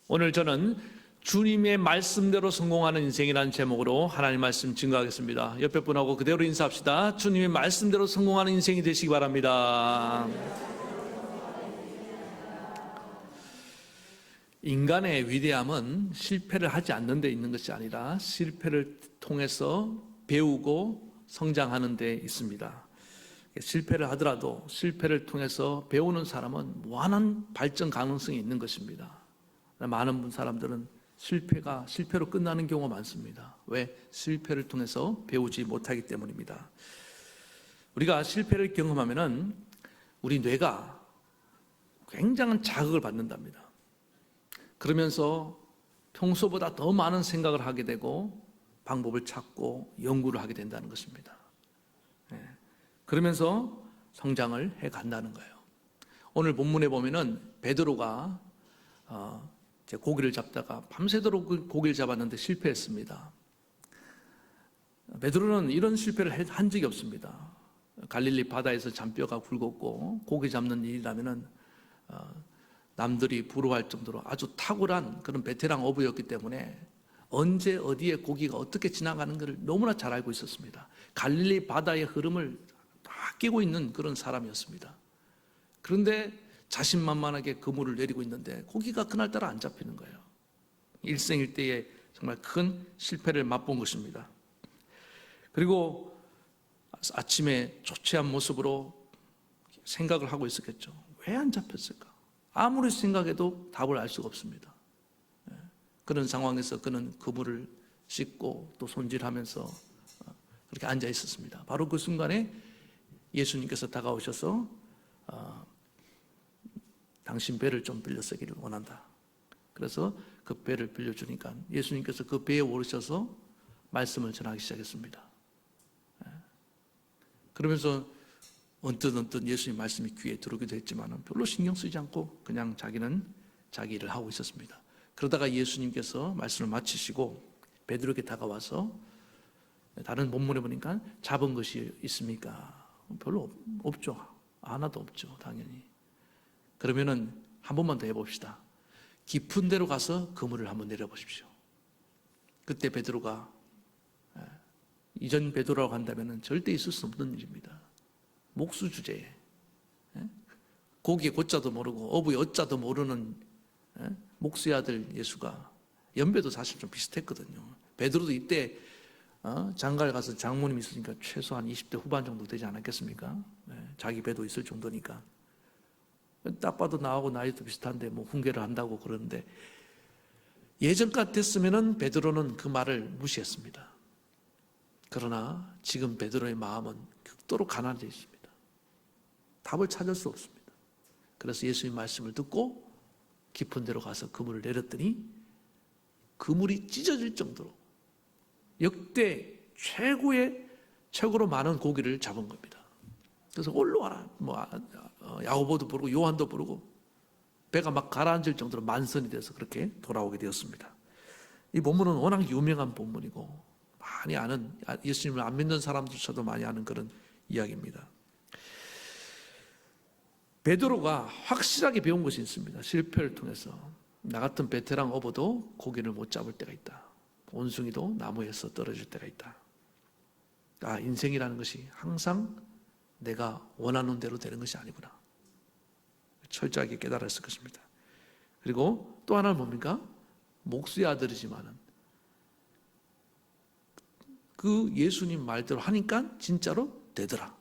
오늘 저는 주님의 말씀대로 성공하는 인생이라는 제목으로 하나님 말씀 증거하겠습니다. 옆에 분하고 그대로 인사합시다. 주님의 말씀대로 성공하는 인생이 되시기 바랍니다. 인간의 위대함은 실패를 하지 않는 데 있는 것이 아니라 실패를 통해서 배우고 성장하는 데 있습니다. 실패를 하더라도 실패를 통해서 배우는 사람은 무한한 발전 가능성이 있는 것입니다. 많은 사람들은 실패로 끝나는 경우가 많습니다. 왜? 실패를 통해서 배우지 못하기 때문입니다. 우리가 실패를 경험하면은 우리 뇌가 굉장한 자극을 받는답니다. 그러면서 평소보다 더 많은 생각을 하게 되고 방법을 찾고 연구를 하게 된다는 것입니다. 그러면서 성장을 해 간다는 거예요. 오늘 본문에 보면은 베드로가 고기를 잡다가 밤새도록 고기를 잡았는데 실패했습니다. 베드로는 이런 실패를 한 적이 없습니다. 갈릴리 바다에서 잔뼈가 굵었고 고기 잡는 일이라면은 남들이 부러워할 정도로 아주 탁월한 그런 베테랑 어부였기 때문에 언제 어디에 고기가 어떻게 지나가는 것을 너무나 잘 알고 있었습니다. 갈릴리 바다의 흐름을 다 끼고 있는 그런 사람이었습니다. 그런데 자신만만하게 그물을 내리고 있는데 고기가 그날따라 안 잡히는 거예요. 일생일대에 정말 큰 실패를 맛본 것입니다. 그리고 아침에 초췌한 모습으로 생각을 하고 있었겠죠. 왜 안 잡혔을까? 아무리 생각해도 답을 알 수가 없습니다. 그런 상황에서 그는 그물을 씻고 또 손질하면서 그렇게 앉아 있었습니다. 바로 그 순간에 예수님께서 다가오셔서 당신 배를 좀 빌려 쓰기를 원한다. 그래서 그 배를 빌려주니까 예수님께서 그 배에 오르셔서 말씀을 전하기 시작했습니다. 그러면서 언뜻 예수님 말씀이 귀에 들어오기도 했지만 별로 신경 쓰지 않고 그냥 자기는 자기 일을 하고 있었습니다. 그러다가 예수님께서 말씀을 마치시고 베드로에게 다가와서 다른 본문에 보니까 잡은 것이 있습니까? 별로 없죠. 하나도 없죠. 당연히. 그러면은 한 번만 더 해봅시다. 깊은 데로 가서 그물을 한번 내려보십시오. 그때 베드로가 이전 베드로라고 한다면 절대 있을 수 없는 일입니다. 목수 주제에 고기의 고자도 모르고 어부의 어자도 모르는 목수의 아들 예수가 연배도 사실 좀 비슷했거든요. 베드로도 이때 장가를 가서 장모님이 있으니까 최소한 20대 후반 정도 되지 않았겠습니까? 자기 배도 있을 정도니까. 딱 봐도 나하고 나이도 비슷한데 뭐 훈계를 한다고 그러는데 예전 같았으면은 베드로는 그 말을 무시했습니다. 그러나 지금 베드로의 마음은 극도로 가난해 있습니다. 답을 찾을 수 없습니다. 그래서 예수님 말씀을 듣고 깊은 데로 가서 그물을 내렸더니 그물이 찢어질 정도로 역대 최고로 많은 고기를 잡은 겁니다. 그래서 올라와라. 야고보도 부르고 요한도 부르고 배가 막 가라앉을 정도로 만선이 돼서 그렇게 돌아오게 되었습니다. 이 본문은 워낙 유명한 본문이고 많이 아는, 예수님을 안 믿는 사람들조차도 많이 아는 그런 이야기입니다. 베드로가 확실하게 배운 것이 있습니다. 실패를 통해서 나 같은 베테랑 어부도 고기를 못 잡을 때가 있다. 원숭이도 나무에서 떨어질 때가 있다. 인생이라는 것이 항상 내가 원하는 대로 되는 것이 아니구나. 철저하게 깨달았을 것입니다. 그리고 또 하나는 뭡니까? 목수의 아들이지만은 그 예수님 말대로 하니까 진짜로 되더라.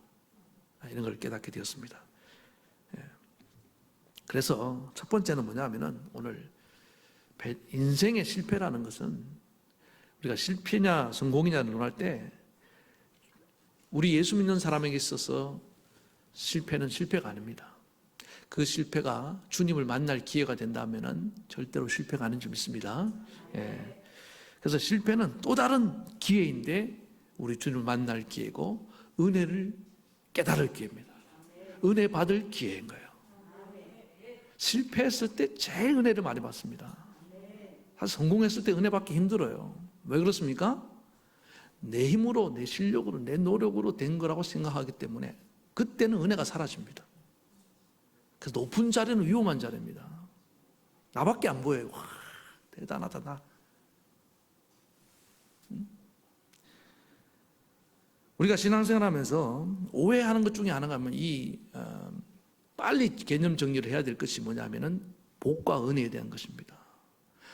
이런 걸 깨닫게 되었습니다. 그래서 첫 번째는 뭐냐면은 오늘 인생의 실패라는 것은 우리가 실패냐 성공이냐를 논할 때 우리 예수 믿는 사람에게 있어서 실패는 실패가 아닙니다. 그 실패가 주님을 만날 기회가 된다면은 절대로 실패가 아닌 줄 믿습니다. 그래서 실패는 또 다른 기회인데 우리 주님을 만날 기회고 은혜를 깨달을 기회입니다. 은혜 받을 기회인 거예요. 실패했을 때 제일 은혜를 많이 받습니다. 사실 성공했을 때 은혜 받기 힘들어요. 왜 그렇습니까? 내 힘으로, 내 실력으로, 내 노력으로 된 거라고 생각하기 때문에 그때는 은혜가 사라집니다. 그래서 높은 자리는 위험한 자리입니다. 나밖에 안 보여요. 대단하다 나. 우리가 신앙생활하면서 오해하는 것 중에 하나가 빨리 개념 정리를 해야 될 것이 뭐냐면은 복과 은혜에 대한 것입니다.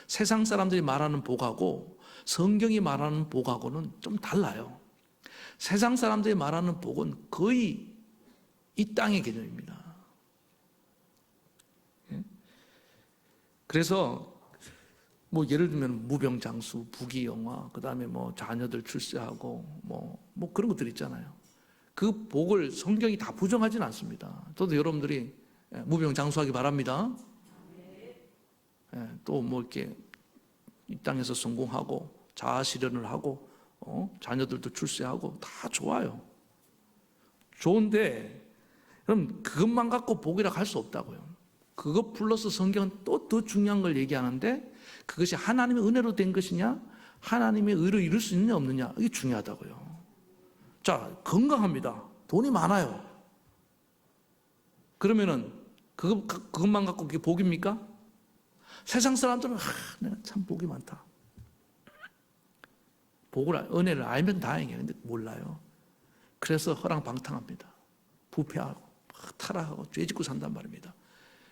세상 사람들이 말하는 복하고 성경이 말하는 복하고는 좀 달라요. 세상 사람들이 말하는 복은 거의 이 땅의 개념입니다. 그래서 예를 들면 무병장수, 부귀영화, 그다음에 자녀들 출세하고 그런 것들 있잖아요. 그 복을 성경이 다 부정하지는 않습니다. 저도 여러분들이 무병장수하기 바랍니다. 또 이렇게 이 땅에서 성공하고 자아실현을 하고 자녀들도 출세하고 다 좋아요. 좋은데 그럼 그것만 갖고 복이라고 할 수 없다고요. 그것 플러스 성경은 또 더 중요한 걸 얘기하는데 그것이 하나님의 은혜로 된 것이냐 하나님의 의로 이룰 수 있느냐 없느냐 이게 중요하다고요. 자, 건강합니다. 돈이 많아요. 그러면은 그것만 갖고 그게 복입니까? 세상 사람들은 내가 참 복이 많다. 은혜를 알면 다행이에요. 근데 몰라요. 그래서 허랑방탕합니다. 부패하고 타락하고 죄짓고 산단 말입니다.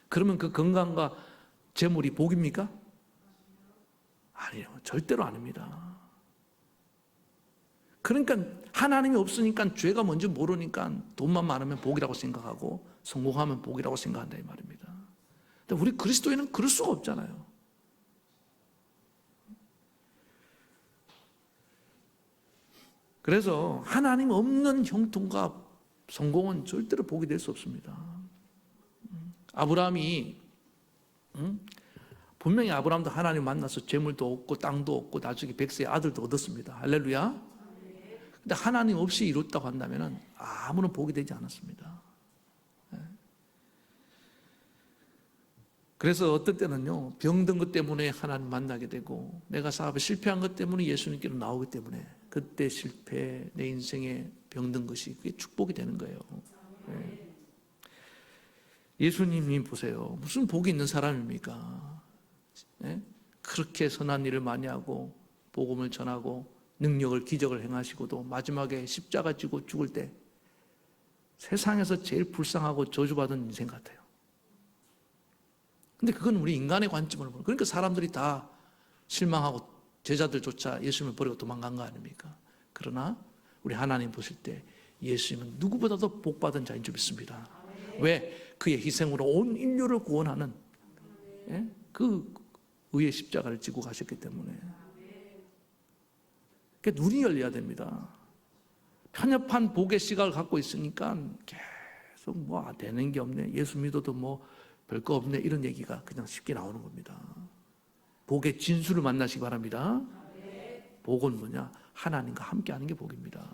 그러면 그 건강과 재물이 복입니까? 아니에요. 절대로 아닙니다. 그러니까 하나님이 없으니까 죄가 뭔지 모르니까 돈만 많으면 복이라고 생각하고 성공하면 복이라고 생각한다 이 말입니다. 근데 우리 그리스도인은 그럴 수가 없잖아요. 그래서 하나님 없는 형통과 성공은 절대로 복이 될 수 없습니다. 아브라함이 분명히 아브라함도 하나님 만나서 재물도 얻고 땅도 얻고 나중에 백세의 아들도 얻었습니다. 할렐루야. 근데 하나님 없이 이뤘다고 한다면 아무런 복이 되지 않았습니다. 그래서 어떤 때는요, 병든 것 때문에 하나님 만나게 되고 내가 사업에 실패한 것 때문에 예수님께로 나오기 때문에 그때 실패, 내 인생에 병든 것이 그게 축복이 되는 거예요. 예수님이 보세요. 무슨 복이 있는 사람입니까? 그렇게 선한 일을 많이 하고 복음을 전하고 능력을 기적을 행하시고도 마지막에 십자가 지고 죽을 때 세상에서 제일 불쌍하고 저주받은 인생 같아요. 근데 그건 우리 인간의 관점으로 보는. 그러니까 사람들이 다 실망하고 제자들조차 예수님을 버리고 도망간 거 아닙니까? 그러나 우리 하나님 보실 때 예수님은 누구보다도 복받은 자인 줄 믿습니다. 왜? 그의 희생으로 온 인류를 구원하는 그 의의 십자가를 지고 가셨기 때문에. 그러니까 눈이 열려야 됩니다. 편협한 복의 시각을 갖고 있으니까 계속 되는 게 없네, 예수 믿어도 별거 없네, 이런 얘기가 그냥 쉽게 나오는 겁니다. 복의 진수를 만나시기 바랍니다. 복은 뭐냐? 하나님과 함께 하는 게 복입니다.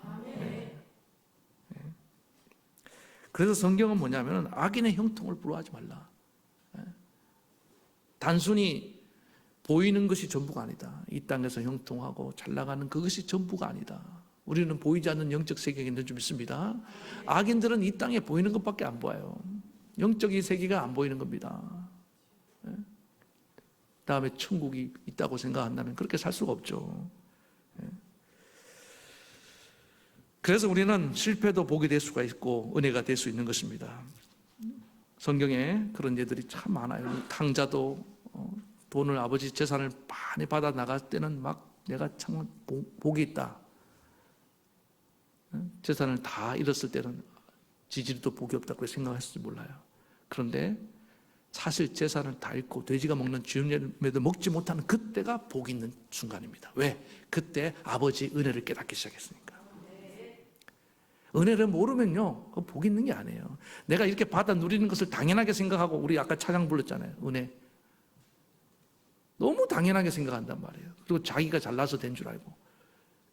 그래서 성경은 뭐냐면 악인의 형통을 부러워하지 말라. 단순히 보이는 것이 전부가 아니다. 이 땅에서 형통하고 잘 나가는 그것이 전부가 아니다. 우리는 보이지 않는 영적 세계가 있는 줄 믿습니다. 악인들은 이 땅에 보이는 것밖에 안 보여요. 영적인 세계가 안 보이는 겁니다. 다음에 천국이 있다고 생각한다면 그렇게 살 수가 없죠. 그래서 우리는 실패도 복이 될 수가 있고 은혜가 될 수 있는 것입니다. 성경에 그런 예들이 참 많아요. 탕자도 돈을, 아버지 재산을 많이 받아 나갈 때는 내가 참 복이 있다. 재산을 다 잃었을 때는 지지리도 복이 없다고 생각했을지 몰라요. 그런데 사실 재산을 다 잃고 돼지가 먹는 쥐음매도 먹지 못하는 그때가 복이 있는 순간입니다. 왜? 그때 아버지 은혜를 깨닫기 시작했으니까. 은혜를 모르면요, 복이 있는 게 아니에요. 내가 이렇게 받아 누리는 것을 당연하게 생각하고, 우리 아까 찬양 불렀잖아요. 은혜. 너무 당연하게 생각한단 말이에요. 그리고 자기가 잘나서 된 줄 알고.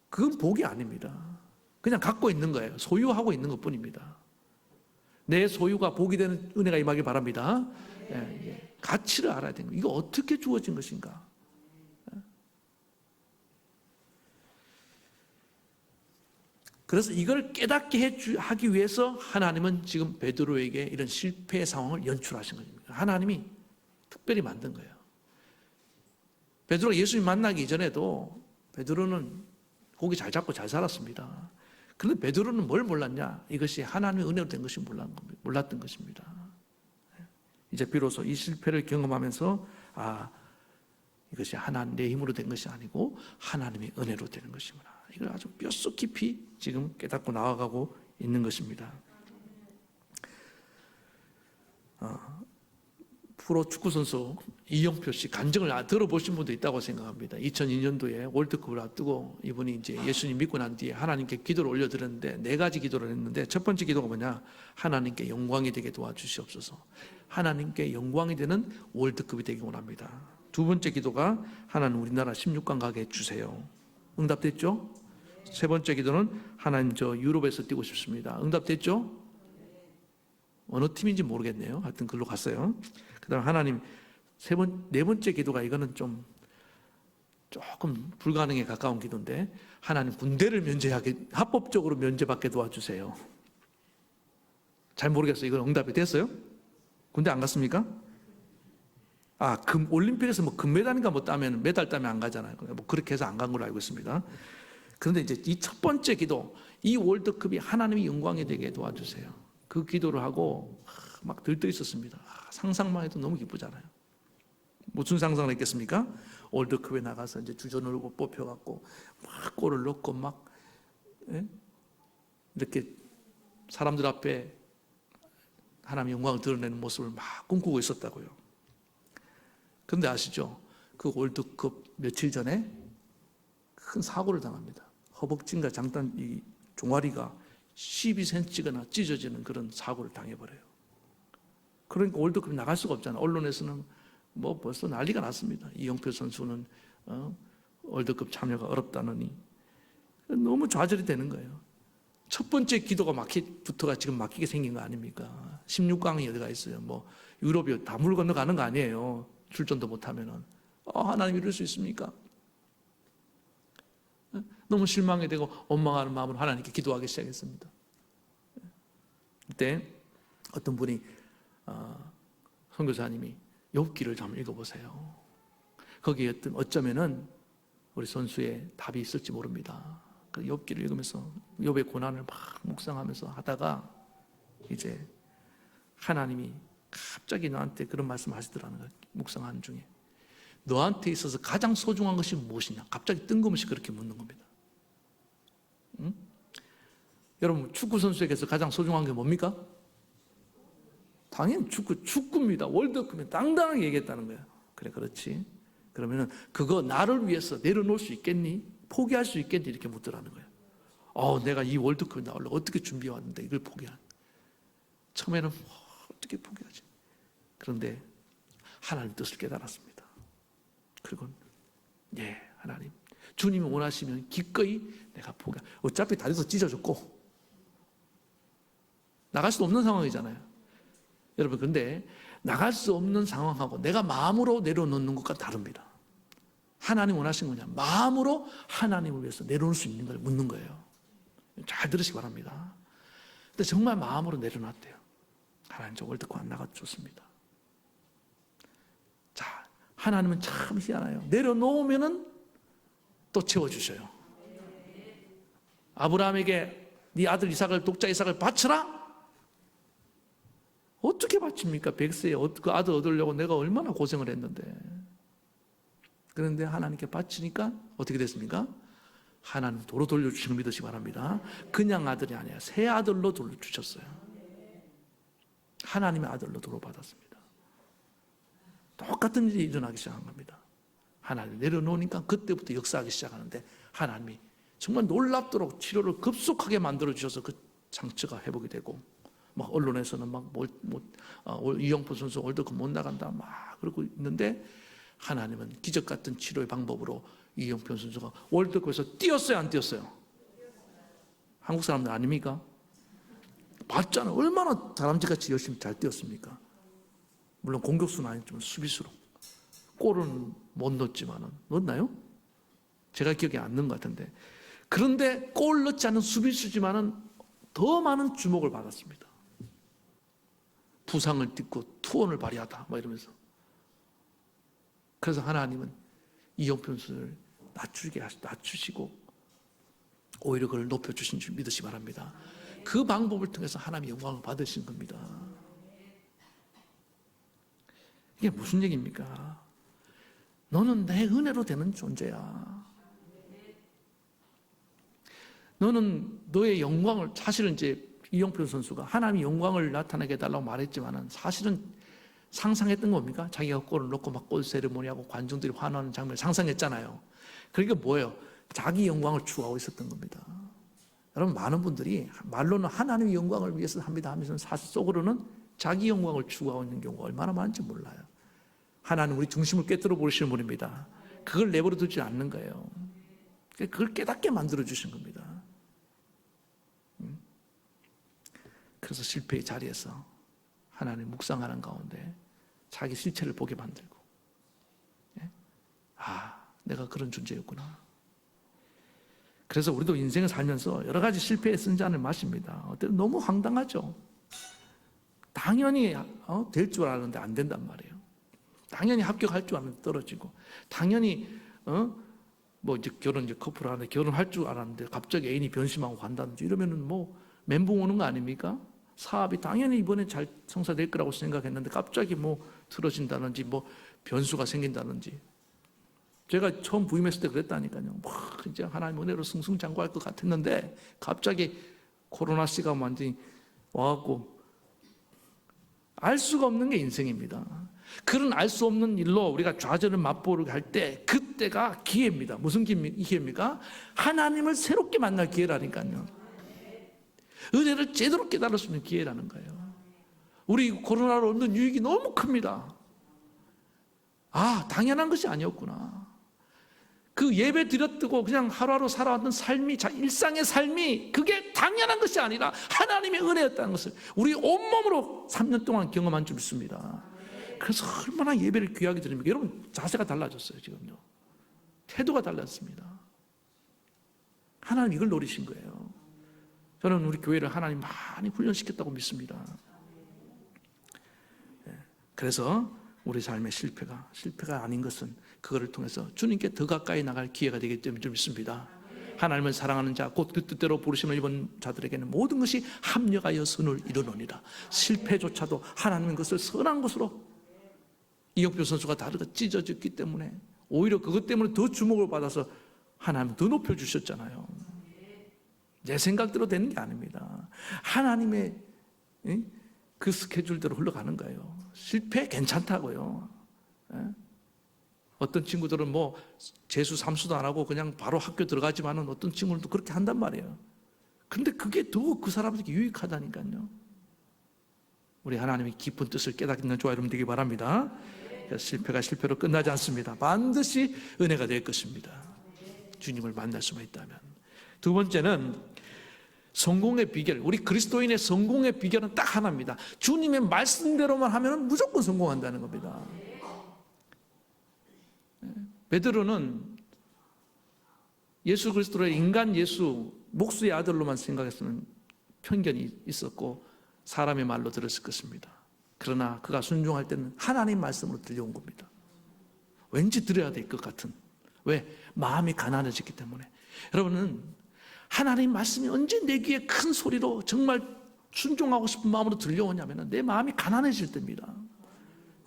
그건 복이 아닙니다. 그냥 갖고 있는 거예요. 소유하고 있는 것 뿐입니다. 내 소유가 복이 되는 은혜가 임하길 바랍니다. 가치를 알아야 되는 거예요. 이거 어떻게 주어진 것인가? 그래서 이걸 깨닫게 하기 위해서 하나님은 지금 베드로에게 이런 실패의 상황을 연출하신 겁니다. 하나님이 특별히 만든 거예요. 베드로가 예수님 만나기 이전에도 베드로는 고기 잘 잡고 잘 살았습니다. 그런데 베드로는 뭘 몰랐냐? 이것이 하나님의 은혜로 된 것이 몰랐던 것입니다. 이제 비로소 이 실패를 경험하면서 이것이 하나님 내 힘으로 된 것이 아니고 하나님의 은혜로 되는 것이구나. 이걸 아주 뼛속 깊이 지금 깨닫고 나아가고 있는 것입니다. 프로 축구 선수 이영표 씨 간증을 들어보신 분도 있다고 생각합니다. 2002년도에 월드컵을 앞두고 이분이 이제 예수님 믿고 난 뒤에 하나님께 기도를 올려드렸는데 4가지 기도를 했는데 첫 번째 기도가 뭐냐? 하나님께 영광이 되게 도와주시옵소서. 하나님께 영광이 되는 월드컵이 되기 원합니다. 두 번째 기도가 하나님 우리나라 16강 가게 해주세요. 응답됐죠? 세 번째 기도는 하나님 저 유럽에서 뛰고 싶습니다. 응답됐죠? 어느 팀인지 모르겠네요. 하여튼 글로 갔어요. 그 다음 하나님 네 번째 기도가 이거는 좀 조금 불가능에 가까운 기도인데 하나님 군대를 면제하게 합법적으로 면제받게 도와주세요. 잘 모르겠어요. 이건 응답이 됐어요? 군대 안 갔습니까? 올림픽에서 뭐 금메달인가 뭐 따면 메달 따면 안 가잖아요. 뭐 그렇게 해서 안 간 걸로 알고 있습니다. 그런데 이제 이 첫 번째 기도, 이 월드컵이 하나님의 영광이 되게 도와주세요. 그 기도를 하고 막 들떠 있었습니다. 상상만 해도 너무 기쁘잖아요. 무슨 상상을 했겠습니까? 월드컵에 나가서 이제 주전으로 뽑혀갖고 막 골을 넣고 막 이렇게 사람들 앞에 하나님의 영광을 드러내는 모습을 막 꿈꾸고 있었다고요. 그런데 아시죠? 그 월드컵 며칠 전에 큰 사고를 당합니다. 허벅지인가 장단 이 종아리가 12cm나 찢어지는 그런 사고를 당해버려요. 그러니까 월드컵에 나갈 수가 없잖아요. 언론에서는 뭐 벌써 난리가 났습니다. 이영표 선수는 월드컵 참여가 어렵다느니 너무 좌절이 되는 거예요. 첫 번째 기도가 부터가 지금 막히게 생긴 거 아닙니까? 16강이 어디가 있어요? 뭐 유럽이 다 물 건너가는 거 아니에요? 출전도 못하면은 하나님 이럴 수 있습니까? 너무 실망이 되고 원망하는 마음으로 하나님께 기도하기 시작했습니다. 그때 어떤 분이 선교사님이 욥기를 좀 읽어보세요. 거기에 어쩌면은 우리 선수의 답이 있을지 모릅니다. 그 욥기를 읽으면서 욥의 고난을 막 묵상하면서 하다가 이제 하나님이 갑자기 너한테 그런 말씀하시더라는 거예요. 묵상하는 중에 너한테 있어서 가장 소중한 것이 무엇이냐? 갑자기 뜬금없이 그렇게 묻는 겁니다. 응? 여러분 축구 선수에게서 가장 소중한 게 뭡니까? 당연히 축구입니다. 월드컵에 당당하게 얘기했다는 거예요. 그래, 그렇지. 그러면은 그거 나를 위해서 내려놓을 수 있겠니? 포기할 수 있겠니? 이렇게 묻더라는 거예요. 내가 이 월드컵에 나오려고 어떻게 준비해 왔는데 이걸 포기한. 처음에는 어떻게 포기하지? 그런데 하나님 뜻을 깨달았습니다. 그리고 하나님 주님이 원하시면 기꺼이 내가 포기해. 어차피 다리도 찢어졌고 나갈 수 없는 상황이잖아요. 여러분, 근데 나갈 수 없는 상황하고 내가 마음으로 내려놓는 것과 다릅니다. 하나님 원하신 거냐? 마음으로 하나님을 위해서 내려놓을 수 있는 걸 묻는 거예요. 잘 들으시기 바랍니다. 근데 정말 마음으로 내려놨대요. 하나님 저 월드컵 안 나가도 좋습니다. 자, 하나님은 참 희한해요. 내려놓으면은 또 채워주셔요. 아브라함에게 네 아들 이삭을 독자 이삭을 바쳐라? 어떻게 바칩니까? 100세에 그 아들 얻으려고 내가 얼마나 고생을 했는데. 그런데 하나님께 바치니까 어떻게 됐습니까? 하나님 도로 돌려주시는 거 믿으시기 바랍니다. 그냥 아들이 아니라 새 아들로 돌려주셨어요. 하나님의 아들로 도로 받았습니다. 똑같은 일이 일어나기 시작한 겁니다. 하나님 내려놓으니까 그때부터 역사하기 시작하는데 하나님이 정말 놀랍도록 치료를 급속하게 만들어주셔서 그 상처가 회복이 되고 막 언론에서는 이영표 선수 월드컵 못 나간다 막 그러고 있는데 하나님은 기적 같은 치료의 방법으로 이영표 선수가 월드컵에서 뛰었어요, 안 뛰었어요? 한국 사람들 아닙니까? 봤잖아요. 얼마나 다람쥐같이 열심히 잘 뛰었습니까? 물론 공격수는 아니지만 수비수로 골은 못 넣었지만은 넣었나요? 제가 기억에 안 넣은 것 같은데 그런데 골 넣지 않은 수비수지만은 더 많은 주목을 받았습니다. 부상을 딛고 투혼을 발휘하다 뭐 이러면서. 그래서 하나님은 이영표 선수를 낮추시고 오히려 그걸 높여주신 줄 믿으시 기 바랍니다. 그 방법을 통해서 하나님의 영광을 받으신 겁니다. 이게 무슨 얘기입니까? 너는 내 은혜로 되는 존재야. 너는 너의 영광을, 사실은 이제 이영표 선수가 하나님의 영광을 나타나게 해달라고 말했지만은 사실은 상상했던 겁니까? 자기가 골을 넣고 막 골 세리머니하고 관중들이 환호하는 장면을 상상했잖아요. 그러니까 뭐예요? 자기 영광을 추구하고 있었던 겁니다. 여러분, 많은 분들이 말로는 하나님의 영광을 위해서 합니다 하면서 사실 속으로는 자기 영광을 추구하고 있는 경우가 얼마나 많은지 몰라요. 하나님 우리 중심을 꿰뚫어 보시는 분입니다. 그걸 내버려 두지 않는 거예요. 그걸 깨닫게 만들어 주신 겁니다. 그래서 실패의 자리에서 하나님 묵상하는 가운데 자기 실체를 보게 만들고, 내가 그런 존재였구나. 그래서 우리도 인생을 살면서 여러 가지 실패의 쓴 잔을 마십니다. 너무 황당하죠. 당연히 될 줄 알았는데 안 된단 말이에요. 당연히 합격할 줄 알았는데 떨어지고, 당연히 뭐 이제 커플 하는데 결혼할 줄 알았는데 갑자기 애인이 변심하고 간다든지 이러면은 뭐 멘붕 오는 거 아닙니까? 사업이 당연히 이번에 잘 성사될 거라고 생각했는데 갑자기 뭐 틀어진다든지 뭐 변수가 생긴다든지. 제가 처음 부임했을 때 그랬다니까요. 이제 하나님 은혜로 승승장구할 것 같았는데 갑자기 코로나 씨가 완전히 와갖고 알 수가 없는 게 인생입니다. 그런 알 수 없는 일로 우리가 좌절을 맛보게 할 때 그때가 기회입니다. 무슨 기회입니까? 하나님을 새롭게 만날 기회라니까요. 은혜를 제대로 깨달을 수 있는 기회라는 거예요. 우리 코로나로 얻는 유익이 너무 큽니다. 당연한 것이 아니었구나. 그 예배 드렸고 그냥 하루하루 살아왔던 삶이, 일상의 삶이 그게 당연한 것이 아니라 하나님의 은혜였다는 것을 우리 온몸으로 3년 동안 경험한 줄 믿습니다. 그래서 얼마나 예배를 귀하게 드립니까? 여러분, 자세가 달라졌어요. 지금요, 태도가 달랐습니다. 하나님 이걸 노리신 거예요. 저는 우리 교회를 하나님 많이 훈련시켰다고 믿습니다. 그래서 우리 삶의 실패가 아닌 것은 그거를 통해서 주님께 더 가까이 나갈 기회가 되기 때문에 좀 믿습니다. 하나님을 사랑하는 자, 곧 그 뜻대로 부르심을 입은 자들에게는 모든 것이 합력하여 선을 이루노니라. 실패조차도 하나님은 그것을 선한 것으로, 이영표 선수가 다르게 찢어졌기 때문에 오히려 그것 때문에 더 주목을 받아서 하나님은 더 높여주셨잖아요. 내 생각대로 되는 게 아닙니다. 하나님의 그 스케줄대로 흘러가는 거예요. 실패 괜찮다고요. 어떤 친구들은 뭐 재수 삼수도 안 하고 그냥 바로 학교 들어가지만은 어떤 친구들도 그렇게 한단 말이에요. 근데 그게 더 그 사람들에게 유익하다니까요. 우리 하나님의 깊은 뜻을 깨닫는 저와 여러분 되기 바랍니다. 실패가 실패로 끝나지 않습니다. 반드시 은혜가 될 것입니다. 주님을 만날 수만 있다면. 두 번째는 성공의 비결, 우리 그리스도인의 성공의 비결은 딱 하나입니다. 주님의 말씀대로만 하면 무조건 성공한다는 겁니다. 베드로는 예수 그리스도를 인간 예수, 목수의 아들로만 생각했으면 편견이 있었고 사람의 말로 들었을 것입니다. 그러나 그가 순종할 때는 하나님 말씀으로 들려온 겁니다. 왠지 들어야 될 것 같은. 왜? 마음이 가난해졌기 때문에. 여러분은 하나님 말씀이 언제 내 귀에 큰 소리로 정말 순종하고 싶은 마음으로 들려오냐면 내 마음이 가난해질 때입니다.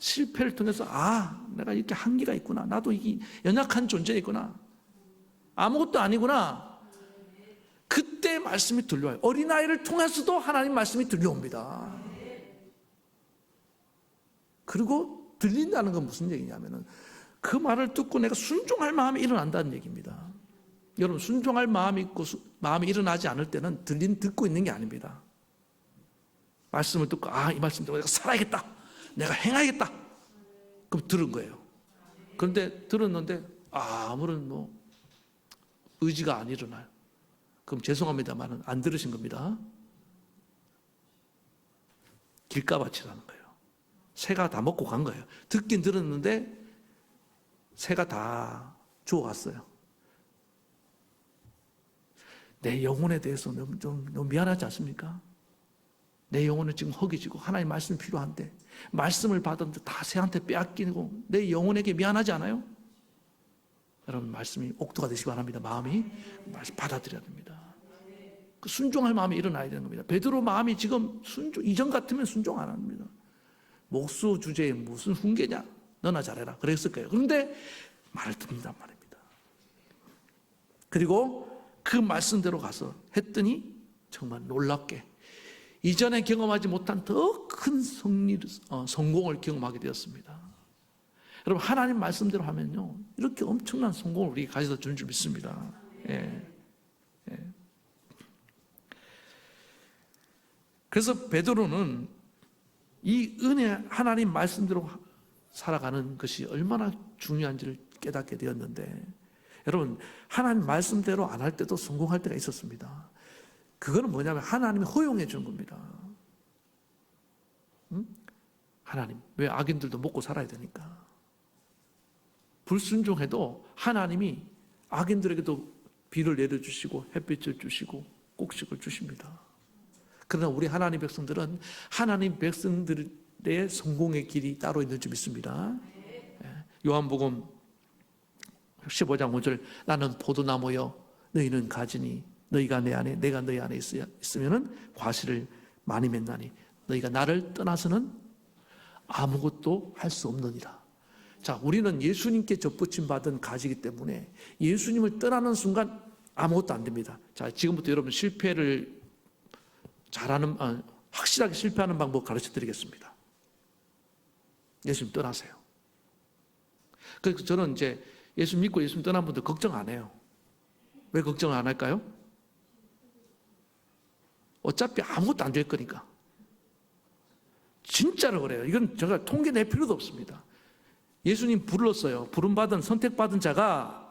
실패를 통해서 내가 이렇게 한계가 있구나. 나도 이 연약한 존재이구나. 아무것도 아니구나. 그때 말씀이 들려와요. 어린아이를 통해서도 하나님 말씀이 들려옵니다. 그리고 들린다는 건 무슨 얘기냐면 그 말을 듣고 내가 순종할 마음이 일어난다는 얘기입니다. 여러분, 순종할 마음이 있고 마음이 일어나지 않을 때는 듣고 있는 게 아닙니다. 말씀을 듣고 이 말씀 듣고 내가 살아야겠다, 내가 행하겠다, 그럼 들은 거예요. 그런데 들었는데 아무런 의지가 안 일어나요. 그럼 죄송합니다만 안 들으신 겁니다. 길가밭이라는 거예요. 새가 다 먹고 간 거예요. 듣긴 들었는데 새가 다 주워갔어요. 내 영혼에 대해서 너무 미안하지 않습니까? 내 영혼은 지금 허기지고 하나님 말씀이 필요한데 말씀을 받았는데 다 새한테 빼앗기고 내 영혼에게 미안하지 않아요? 여러분 말씀이 옥도가 되시기 바랍니다. 마음이 말씀 받아들여야 됩니다. 그 순종할 마음이 일어나야 되는 겁니다. 베드로 마음이 지금 이전 같으면 순종 안 합니다. 목수 주제에 무슨 훈계냐? 너나 잘해라. 그랬을 거예요. 그런데 말을 듣는단 말입니다. 그리고 그 말씀대로 가서 했더니 정말 놀랍게 이전에 경험하지 못한 더 큰 성공을 경험하게 되었습니다. 여러분 하나님 말씀대로 하면요 이렇게 엄청난 성공을 우리가 가져다 주는 줄 믿습니다. 예. 예. 그래서 베드로는 이 은혜 하나님 말씀대로 살아가는 것이 얼마나 중요한지를 깨닫게 되었는데 여러분 하나님 말씀대로 안 할 때도 성공할 때가 있었습니다. 그거는 뭐냐면 하나님이 허용해 주는 겁니다. 하나님 왜 악인들도 먹고 살아야 되니까 불순종해도 하나님이 악인들에게도 비를 내려주시고 햇빛을 주시고 곡식을 주십니다. 그러나 우리 하나님 백성들은 하나님 백성들의 성공의 길이 따로 있는 줄 믿습니다. 요한복음 15장 5절 나는 포도나무여 너희는 가지니 너희가 내 안에 내가 너희 안에 있으면 과실을 많이 맺나니 너희가 나를 떠나서는 아무것도 할 수 없느니라. 자, 우리는 예수님께 접붙임 받은 가지이기 때문에 예수님을 떠나는 순간 아무것도 안 됩니다. 자, 지금부터 여러분 실패를 확실하게 실패하는 방법 가르쳐 드리겠습니다. 예수님 떠나세요. 그래서 저는 이제 예수 믿고 예수님 떠난 분들 걱정 안 해요. 왜 걱정을 안 할까요? 어차피 아무것도 안 될 거니까. 진짜로 그래요. 이건 제가 통계 낼 필요도 없습니다. 예수님 불렀어요. 부름받은 선택받은 자가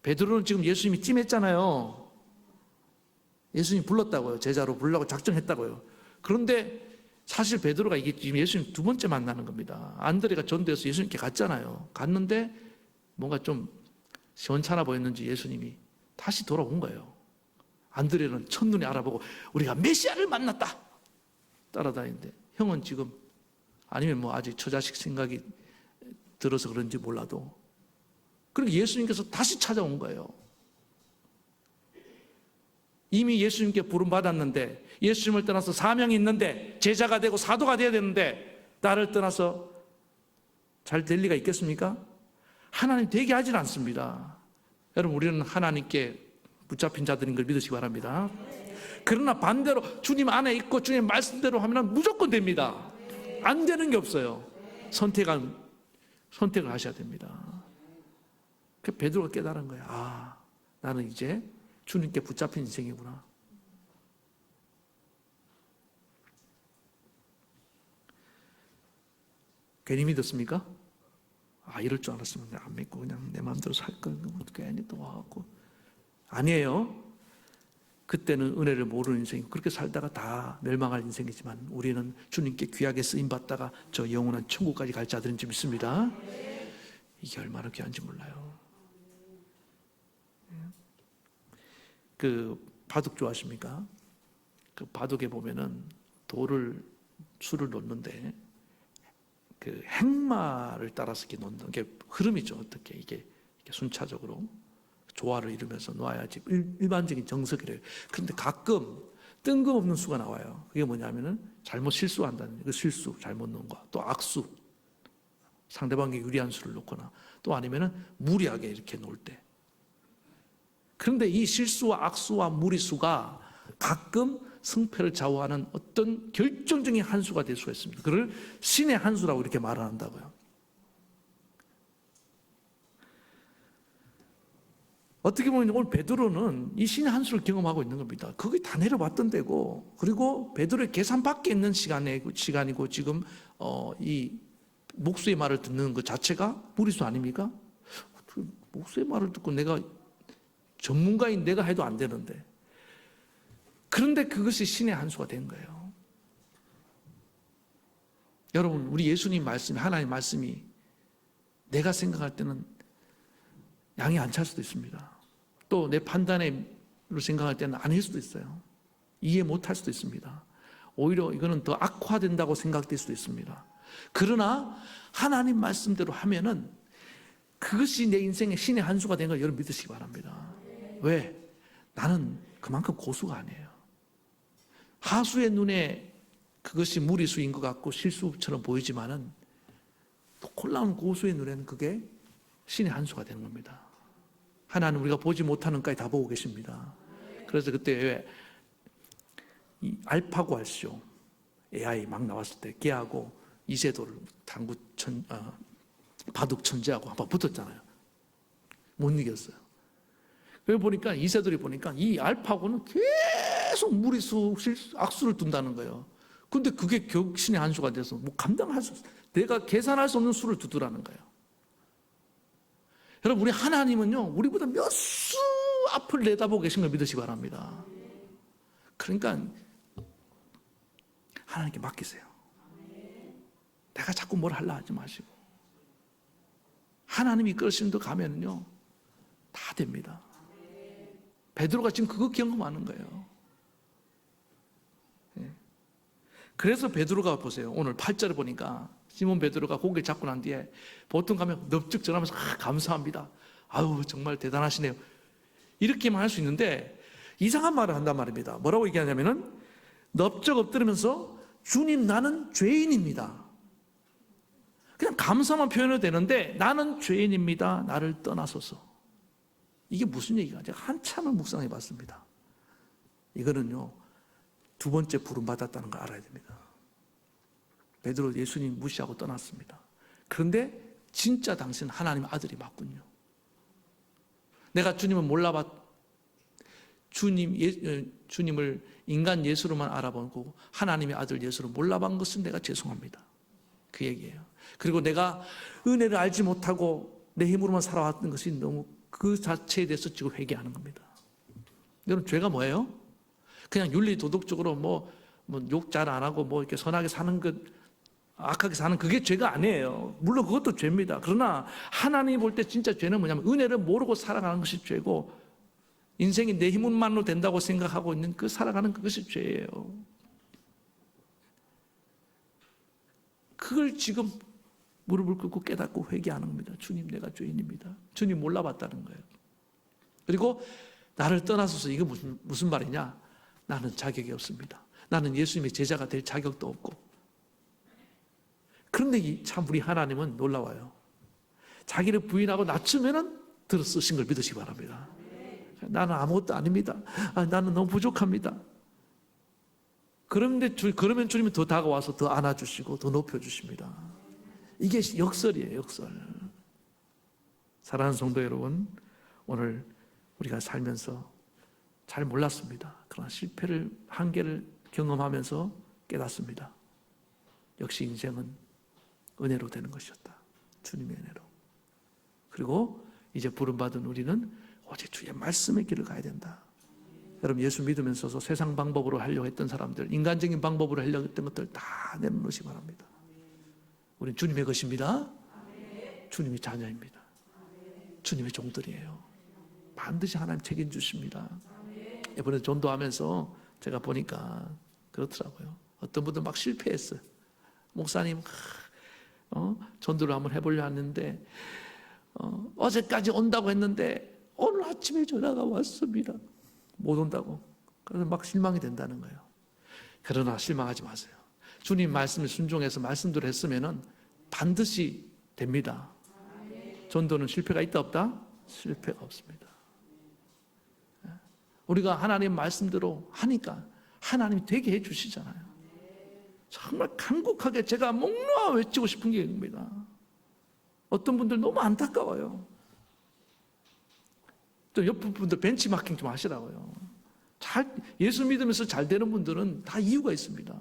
베드로는 지금 예수님이 찜했잖아요. 예수님 불렀다고요. 제자로 부르려고 작정했다고요. 그런데 사실 베드로가 이게 지금 예수님 두 번째 만나는 겁니다. 안드레가 전도해서 예수님께 갔잖아요. 갔는데 뭔가 좀 시원찮아 보였는지 예수님이 다시 돌아온 거예요. 안드레는 첫눈에 알아보고 우리가 메시아를 만났다 따라다니는데 형은 지금 아니면 뭐 아직 처자식 생각이 들어서 그런지 몰라도 그리고 예수님께서 다시 찾아온 거예요. 이미 예수님께 부름받았는데 예수님을 떠나서 사명이 있는데 제자가 되고 사도가 되어야 되는데 나를 떠나서 잘 될 리가 있겠습니까? 하나님 되게 하진 않습니다. 여러분 우리는 하나님께 붙잡힌 자들인 걸 믿으시기 바랍니다. 그러나 반대로 주님 안에 있고 주님 말씀대로 하면 무조건 됩니다. 안 되는 게 없어요. 선택을 하셔야 됩니다. 그 베드로가 깨달은 거예요. 아, 나는 이제 주님께 붙잡힌 인생이구나. 괜히 믿었습니까? 아, 이럴 줄 알았으면 안 믿고 그냥 내 마음대로 살 걸 괜히 또 와갖고. 아니에요. 그때는 은혜를 모르는 인생, 그렇게 살다가 다 멸망할 인생이지만 우리는 주님께 귀하게 쓰임받다가 저 영원한 천국까지 갈 자들인 줄 믿습니다. 이게 얼마나 귀한지 몰라요. 그 바둑 좋아하십니까? 그 바둑에 보면은 수를 놓는데 그 행마를 따라서 이렇게 놓는 게 흐름이죠. 어떻게 이게 순차적으로 조화를 이루면서 놓아야지 일반적인 정석이래요. 그런데 가끔 뜬금없는 수가 나와요. 그게 뭐냐면은 잘못 실수한다는 그 실수 잘못 놓은 거, 또 악수 상대방에게 유리한 수를 놓거나 또 아니면은 무리하게 이렇게 놓을 때. 그런데 이 실수와 악수와 무리수가 가끔 승패를 좌우하는 어떤 결정적인 한 수가 될 수가 있습니다. 그걸 신의 한 수라고 이렇게 말을 한다고요. 어떻게 보면 오늘 베드로는 이 신의 한 수를 경험하고 있는 겁니다. 그게 다 내려왔던 때고, 그리고 베드로의 계산 밖에 있는 시간이고 지금 이 목수의 말을 듣는 것 자체가 무리수 아닙니까? 목수의 말을 듣고 내가 전문가인 내가 해도 안 되는데, 그런데 그것이 신의 한 수가 된 거예요. 여러분, 우리 예수님 말씀이, 하나님 말씀이 내가 생각할 때는 양이 안 찰 수도 있습니다. 또 내 판단으로 생각할 때는 아닐 수도 있어요. 이해 못할 수도 있습니다. 오히려 이거는 더 악화된다고 생각될 수도 있습니다. 그러나 하나님 말씀대로 하면은 그것이 내 인생의 신의 한 수가 된 걸 여러분 믿으시기 바랍니다. 왜? 나는 그만큼 고수가 아니에요. 하수의 눈에 그것이 무리수인 것 같고 실수처럼 보이지만은 놀라운 고수의 눈에는 그게 신의 한 수가 되는 겁니다. 하나는 우리가 보지 못하는 까지 다 보고 계십니다. 그래서 그때 이 알파고 알쇼 AI 막 나왔을 때 걔하고 이세돌 바둑 천재하고 한번 붙었잖아요. 못 이겼어요. 그래 보니까 이세돌이 보니까 이 알파고는 계속 무리수 악수를 둔다는 거예요. 근데 그게 격신의 한 수가 돼서 뭐 감당할 수 없어요. 내가 계산할 수 없는 수를 두더라는 거예요. 여러분, 우리 하나님은요, 우리보다 몇 수 앞을 내다보고 계신 걸 믿으시기 바랍니다. 그러니까 하나님께 맡기세요. 내가 자꾸 뭘 하려 하지 마시고 하나님이 이끌으시는 데 가면은요 다 됩니다. 베드로가 지금 그거 경험하는 거예요. 그래서 베드로가 보세요. 오늘 8절에 보니까 시몬 베드로가 고기를 잡고 난 뒤에 보통 가면 넙죽 전하면서 감사합니다. 아유 정말 대단하시네요. 이렇게만 할 수 있는데 이상한 말을 한단 말입니다. 뭐라고 얘기하냐면은 넙죽 엎드리면서 주님 나는 죄인입니다. 그냥 감사만 표현해도 되는데 나는 죄인입니다. 나를 떠나소서. 이게 무슨 얘기가? 제가 한참을 묵상해 봤습니다. 이거는요 두 번째 부름 받았다는 걸 알아야 됩니다. 베드로 예수님 무시하고 떠났습니다. 그런데 진짜 당신은 하나님의 아들이 맞군요. 내가 주님을 몰라봤 주님을 인간 예수로만 알아보고 하나님의 아들 예수로 몰라본 것은 내가 죄송합니다. 그 얘기예요. 그리고 내가 은혜를 알지 못하고 내 힘으로만 살아왔던 것이 너무 그 자체에 대해서 지금 회개하는 겁니다. 여러분 죄가 뭐예요? 그냥 윤리 도덕적으로 뭐 욕 잘 안 하고 뭐 이렇게 선하게 사는 것, 악하게 사는 그게 죄가 아니에요. 물론 그것도 죄입니다. 그러나 하나님이 볼 때 진짜 죄는 뭐냐면 은혜를 모르고 살아가는 것이 죄고 인생이 내 힘만으로 된다고 생각하고 있는 그 살아가는 그것이 죄예요. 그걸 지금 무릎을 꿇고 깨닫고 회개하는 겁니다. 주님 내가 죄인입니다. 주님 몰라봤다는 거예요. 그리고 나를 떠나서서 이거 무슨 말이냐? 나는 자격이 없습니다. 나는 예수님의 제자가 될 자격도 없고. 그런데 참 우리 하나님은 놀라워요. 자기를 부인하고 낮추면은 들어 쓰신 걸 믿으시기 바랍니다. 나는 아무것도 아닙니다. 나는 너무 부족합니다. 그러면 주님은 더 다가와서 더 안아주시고 더 높여주십니다. 이게 역설이에요, 역설. 사랑하는 성도 여러분, 오늘 우리가 살면서 잘 몰랐습니다. 그러나 실패를 한계를 경험하면서 깨닫습니다. 역시 인생은 은혜로 되는 것이었다. 주님의 은혜로. 그리고 이제 부름받은 우리는 오직 주의 말씀의 길을 가야 된다. 여러분 예수 믿으면서 세상 방법으로 하려고 했던 사람들, 인간적인 방법으로 하려고 했던 것들 다 내놓으시기 바랍니다. 우리는 주님의 것입니다. 주님의 자녀입니다. 주님의 종들이에요. 반드시 하나님 책임주십니다. 이번에 전도하면서 제가 보니까 그렇더라고요. 어떤 분들 막 실패했어요. 목사님 전도를 한번 해보려 했는데 어제까지 온다고 했는데 오늘 아침에 전화가 왔습니다. 못 온다고. 그래서 막 실망이 된다는 거예요. 그러나 실망하지 마세요. 주님 말씀에 순종해서 말씀대로 했으면 반드시 됩니다. 전도는 실패가 있다 없다? 실패가 없습니다. 우리가 하나님 말씀대로 하니까 하나님이 되게 해주시잖아요. 정말 간곡하게 제가 목 놓아 외치고 싶은 게 이겁니다. 어떤 분들 너무 안타까워요. 또 옆 분들 벤치마킹 좀 하시라고요. 예수 믿으면서 잘 되는 분들은 다 이유가 있습니다.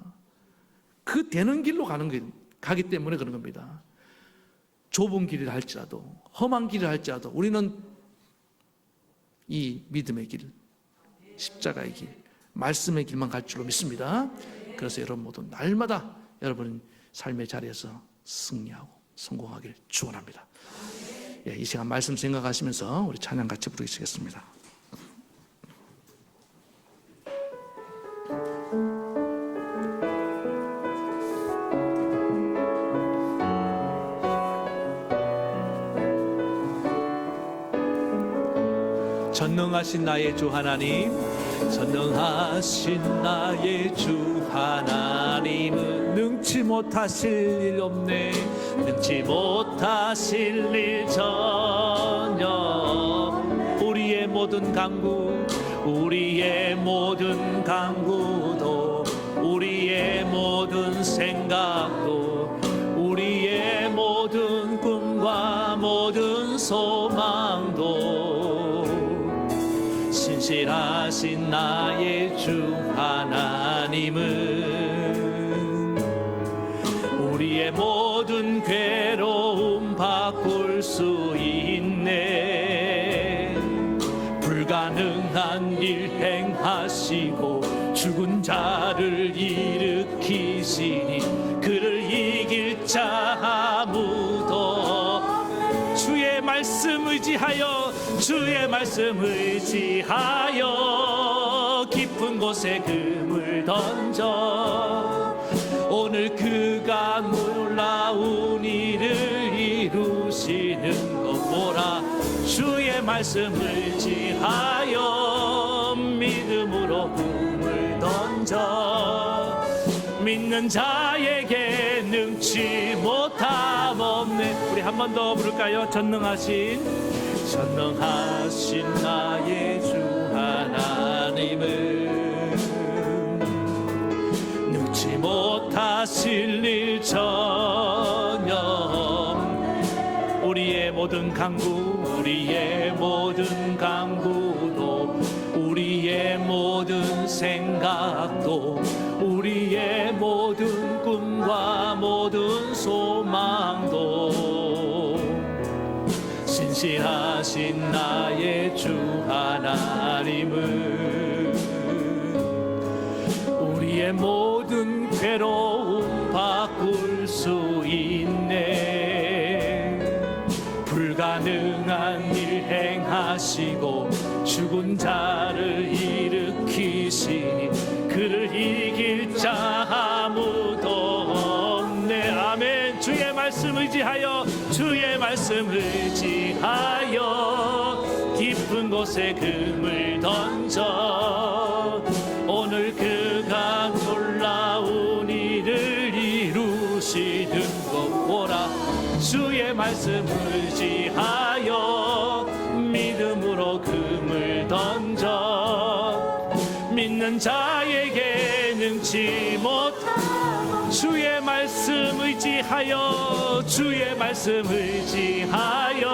그 되는 길로 가기 때문에 그런 겁니다. 좁은 길이라 할지라도 험한 길이라 할지라도 우리는 이 믿음의 길, 십자가의 길, 말씀의 길만 갈 줄로 믿습니다. 그래서 여러분 모두 날마다 여러분 삶의 자리에서 승리하고 성공하길 축원합니다. 이 시간 말씀 생각하시면서 우리 찬양 같이 부르시겠습니다. 전능하신 나의 주 하나님, 전능하신 나의 주 하나님은 능치 못하실 일 없네. 능치 못하실 일 전혀. 우리의 모든 강구, 우리의 모든 강구도, 우리의 모든 생각도, 우리의 모든 꿈과 모든 소망도 신실하신 나의 주 하나님은 우리의 모든 괴로움 바꿀 수 있네. 불가능한 일 행하시고 죽은 자를 일으키시니 그를 이길 자 아무도. 주의 말씀 의지하여, 주의 말씀 의지하여 깊은 곳에 금을 던져 오늘 그가 놀라운 일을 이루시는 것 보라. 주의 말씀 의지하여 믿음으로 금을 던져 믿는 자에게 능치 못함 없네. 우리 한 번 더 부를까요? 전능하신 나의 주 하나님은 능치 못하실 일 전혀. 우리의 모든 강구, 우리의 모든 강구도, 우리의 모든 생각도, 우리의 모든 꿈과 모든 소망도 신실하신 나의 주 하나님은 우리의 모든 괴로움 바꿀 수 있네. 불가능한 일 행하시고 죽은 자를 일으키시니 그를 이길 자 아무도 없네. 아멘. 주의 말씀 의지하여, 주의 말씀 의지하여 깊은 곳에 금을 던져 오늘 그가 놀라운 일을 이루시는 것 보라. 주의 말씀 의지하여 믿음으로 금을 던져 믿는 자에게 능치 못함. 주의 말씀 의지하여, 주의 말씀 의지하여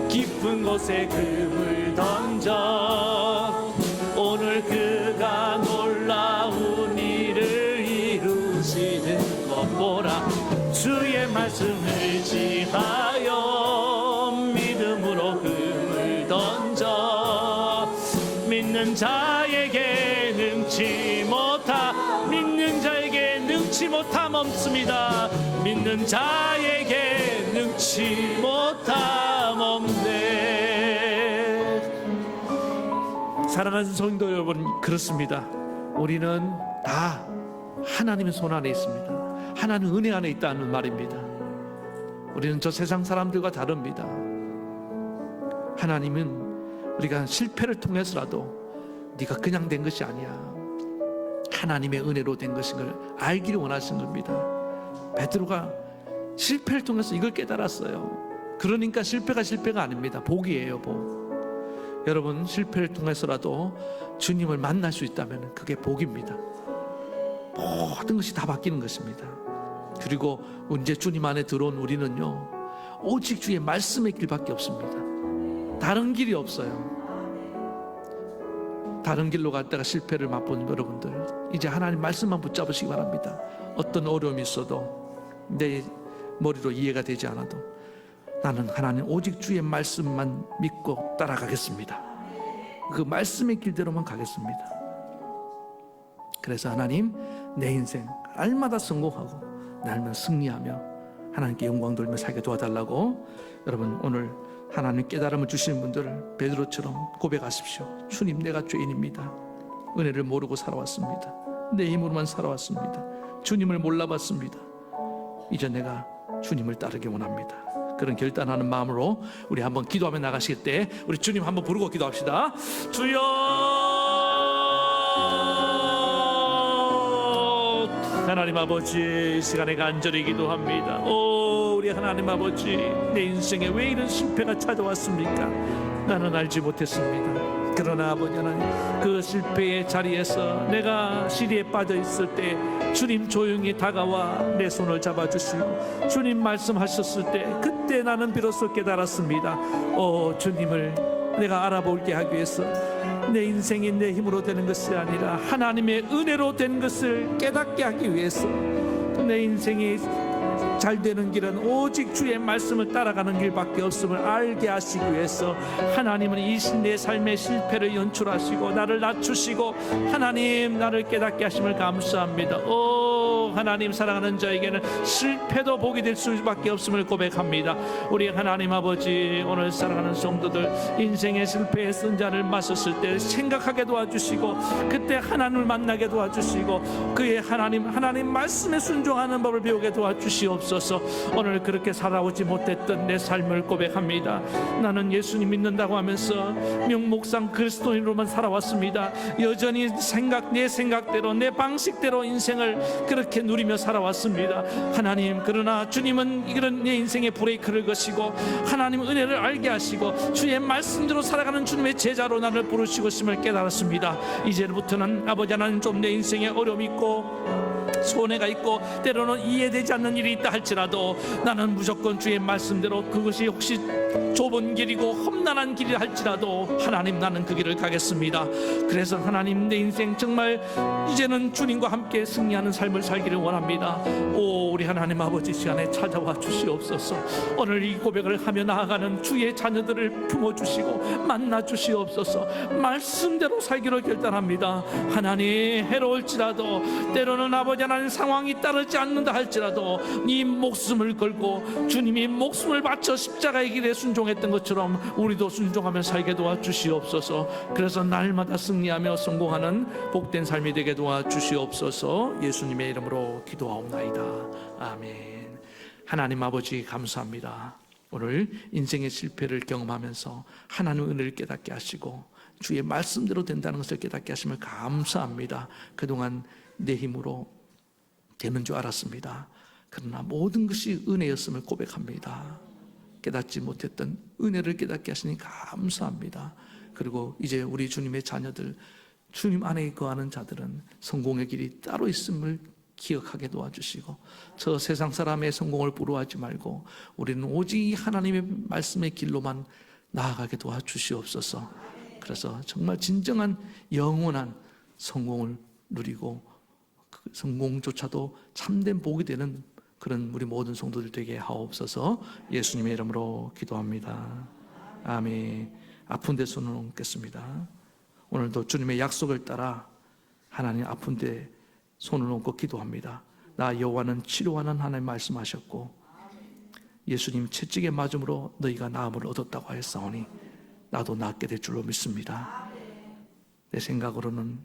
깊은 곳에 금을 던져 오늘 그가 놀라운 일을 이루시는 것 보라. 주의 말씀 의지하여 믿음으로 금을 던져 믿는 자에게 능치 못함. 믿는 자에게 능치 못함 없습니다. 믿는 자에게 능치 못함 없네. 사랑하는 성도 여러분, 그렇습니다. 우리는 다 하나님의 손 안에 있습니다. 하나님 은혜 안에 있다는 말입니다. 우리는 저 세상 사람들과 다릅니다. 하나님은 우리가 실패를 통해서라도 네가 그냥 된 것이 아니야, 하나님의 은혜로 된 것인 걸 알기를 원하신 겁니다. 베드로가 실패를 통해서 이걸 깨달았어요. 그러니까 실패가 아닙니다. 복이에요, 복. 여러분, 실패를 통해서라도 주님을 만날 수 있다면 그게 복입니다. 모든 것이 다 바뀌는 것입니다. 그리고 이제 주님 안에 들어온 우리는요, 오직 주의 말씀의 길밖에 없습니다. 다른 길이 없어요. 다른 길로 갔다가 실패를 맛본 여러분들, 이제 하나님 말씀만 붙잡으시기 바랍니다. 어떤 어려움이 있어도, 내 머리로 이해가 되지 않아도 나는 하나님 오직 주의 말씀만 믿고 따라가겠습니다. 그 말씀의 길대로만 가겠습니다. 그래서 하나님, 내 인생 날마다 성공하고 날마다 승리하며 하나님께 영광 돌며 살게 도와달라고, 여러분 오늘 하나님 깨달음을 주시는 분들 베드로처럼 고백하십시오. 주님, 내가 죄인입니다. 은혜를 모르고 살아왔습니다. 내 힘으로만 살아왔습니다. 주님을 몰라봤습니다. 이제 내가 주님을 따르기 원합니다. 그런 결단하는 마음으로 우리 한번 기도하며 나가실 때 우리 주님 한번 부르고 기도합시다. 주여, 하나님 아버지, 이 시간에 간절히 기도합니다. 오, 우리 하나님 아버지, 내 인생에 왜 이런 실패가 찾아왔습니까? 나는 알지 못했습니다. 그러나 아버지 하나님, 그 실패의 자리에서 내가 시리에 빠져 있을 때 주님 조용히 다가와 내 손을 잡아주시고 주님 말씀하셨을 때 그때 나는 비로소 깨달았습니다. 주님을 내가 알아보게 하기 위해서 내 인생이 내 힘으로 되는 것이 아니라 하나님의 은혜로 된 것을 깨닫게 하기 위해서 내 인생이 잘 되는 길은 오직 주의 말씀을 따라가는 길밖에 없음을 알게 하시기 위해서 하나님은 이 내 삶의 실패를 연출하시고 나를 낮추시고 하나님 나를 깨닫게 하심을 감사합니다. 하나님, 사랑하는 저에게는 실패도 복이 될 수밖에 없음을 고백합니다. 우리 하나님 아버지, 오늘 사랑하는 성도들 인생의 실패의 쓴잔을 마셨을 때 생각하게 도와주시고 그때 하나님을 만나게 도와주시고 그의 하나님 말씀에 순종하는 법을 배우게 도와주시옵소서. 오늘 그렇게 살아오지 못했던 내 삶을 고백합니다. 나는 예수님 믿는다고 하면서 명목상 그리스도인으로만 살아왔습니다. 여전히 내 생각대로 내 방식대로 인생을 그렇게 누리며 살아왔습니다. 하나님, 그러나 주님은 이런 내 인생의 브레이크를 거시고 하나님 은혜를 알게 하시고 주의 말씀대로 살아가는 주님의 제자로 나를 부르시고 있음을 깨달았습니다. 이제부터는 아버지 하나님, 좀 내 인생에 어려움이 있고 손해가 있고 때로는 이해되지 않는 일이 있다 할지라도 나는 무조건 주의 말씀대로, 그것이 혹시 좁은 길이고 험난한 길이라 할지라도 하나님, 나는 그 길을 가겠습니다. 그래서 하나님, 내 인생 정말 이제는 주님과 함께 승리하는 삶을 살기를 원합니다. 우리 하나님 아버지, 시간에 찾아와 주시옵소서. 오늘 이 고백을 하며 나아가는 주의 자녀들을 품어주시고 만나 주시옵소서. 말씀대로 살기로 결단합니다. 하나님, 해로울지라도 때로는 아버지 하나님 상황이 따르지 않는다 할지라도 네 목숨을 걸고 주님이 목숨을 바쳐 십자가의 길에 순종했던 것처럼 우리도 순종하며 살게 도와주시옵소서. 그래서 날마다 승리하며 성공하는 복된 삶이 되게 도와주시옵소서. 예수님의 이름으로 기도하옵나이다. 아멘. 하나님 아버지, 감사합니다. 오늘 인생의 실패를 경험하면서 하나님의 은혜를 깨닫게 하시고 주의 말씀대로 된다는 것을 깨닫게 하심을 감사합니다. 그동안 내 힘으로 되는 줄 알았습니다. 그러나 모든 것이 은혜였음을 고백합니다. 깨닫지 못했던 은혜를 깨닫게 하시니 감사합니다. 그리고 이제 우리 주님의 자녀들, 주님 안에 거하는 자들은 성공의 길이 따로 있음을 기억하게 도와주시고 저 세상 사람의 성공을 부러워하지 말고 우리는 오직 하나님의 말씀의 길로만 나아가게 도와주시옵소서. 그래서 정말 진정한 영원한 성공을 누리고 그 성공조차도 참된 복이 되는 그런 우리 모든 성도들 되게 하옵소서. 예수님의 이름으로 기도합니다. 아멘. 아픈 데 손을 얹겠습니다. 오늘도 주님의 약속을 따라 하나님 아픈 데 손을 얹고 기도합니다. 나 여호와는 치료하는 하나님 말씀하셨고 예수님 채찍에 맞음으로 너희가 나음을 얻었다고 하였사오니 나도 낫게 될 줄로 믿습니다. 내 생각으로는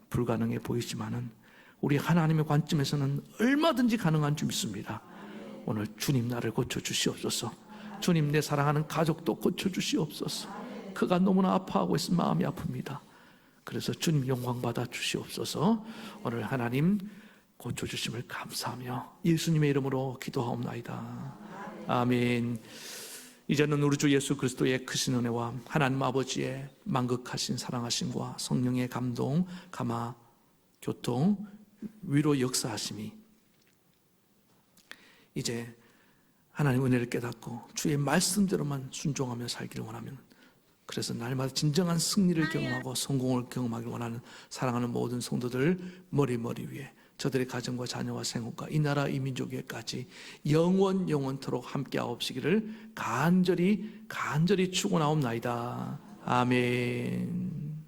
불가능해 보이지만은 우리 하나님의 관점에서는 얼마든지 가능한 줄 믿습니다. 오늘 주님 나를 고쳐주시옵소서. 주님, 내 사랑하는 가족도 고쳐주시옵소서. 그가 너무나 아파하고 있으면 마음이 아픕니다. 그래서 주님 영광 받아 주시옵소서. 오늘 하나님 고쳐주심을 감사하며 예수님의 이름으로 기도하옵나이다. 아멘. 이제는 우리 주 예수 그리스도의 크신 은혜와 하나님 아버지의 만극하신 사랑하심과 성령의 감동, 감화, 교통, 위로 역사하심이 이제 하나님 은혜를 깨닫고 주의 말씀대로만 순종하며 살기를 원하면, 그래서 날마다 진정한 승리를 경험하고 성공을 경험하길 원하는 사랑하는 모든 성도들 머리 위에 저들의 가정과 자녀와 생업과 이 나라 이 민족에까지 영원토록 함께하옵시기를 간절히 축원하옵나이다. 아멘.